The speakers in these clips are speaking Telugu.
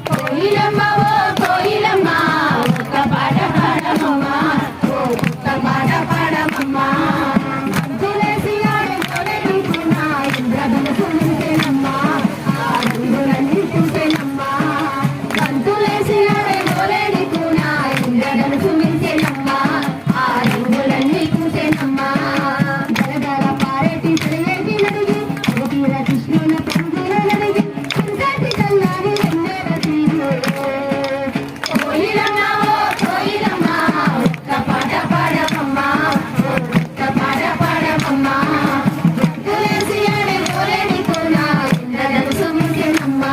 కోయిలమ్మ ఓ కోయిలమ్మ ఒక్క పాట పాడమమ్మా ఓ ఒక్క పాట పాడమమ్మా తులసి ఆడే కొలెడుకున్నా ఇంద్రధనుసు నింటేనమ్మా ఆ రంగులన్నీ చూసేనమ్మా తులసి ఆడే కొలెడుకున్నా ఇంద్రధనుసు నింటేనమ్మా ఆ రంగులన్నీ చూసేనమ్మా గలగల పారేటి తిరిగేటి నడిగి తీర కృష్ణుల పొంగుల నడిగి కుంసటి కల్లారి వెన్నెల తీరు కోయిలమ్మ ఓ కోయిలమ్మ ఒక్క పాట పాడమమ్మా ఒక్క పాట పాడమమ్మా తులసి ఆడే కోలేడి కోన ఇంద్రధనుసు నింటేనమ్మా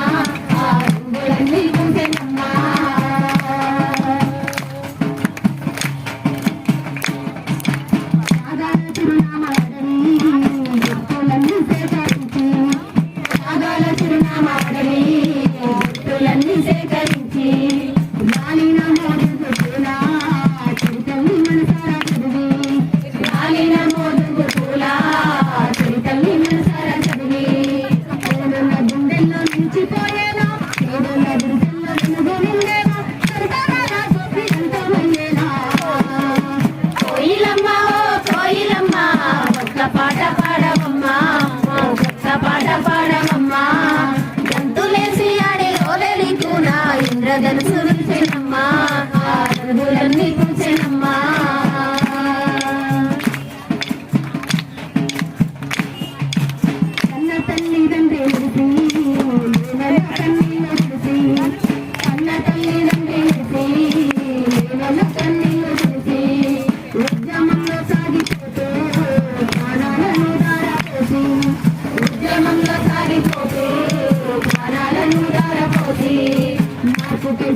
ఆ రంగులన్నీ చూసేనమ్మా ఆదాల చిరునామాడని గుర్తులన్నీ సేకరించి ఆదాల చిరునామాడని గుర్తులన్నీ సేకరించి రాలిన మోదుగు పూల చరితల్ని మనసారా చదివి రాలిన మోదుగు పూల చరితల్ని మనసారా చదివి ఏడున్న గుండెల్లో నిలిచిపోయేనా ఏడున్న గుండెల్లో వెలుగు నిండేనా సరదాగా గోపి అంతమయ్యేనా కోయిలమ్మ ఓ కోయిలమ్మ ఒక్క పాట పాడమమ్మా ఒక్క పాట పాడమమ్మా గంతులేసి ఆడే ఓలేడి కూన ఇంద్రధనుసు నిలిచేనమ్మా ఆ రంగులన్నీ పూసేనమ్మా కన్న తల్లిదండ్రి ముడిసి నేనెల కన్నీళ్ళు చూసి కన్న తల్లిదండ్రి ముడిసి నేనెల కన్నీళ్ళు చూసి ఉద్యమంలో సాగిపోతే ప్రాణాలను దారపోసి ఉద్యమంలో సాగిపోతే ప్రాణాలను దారపోసి మార్పుకి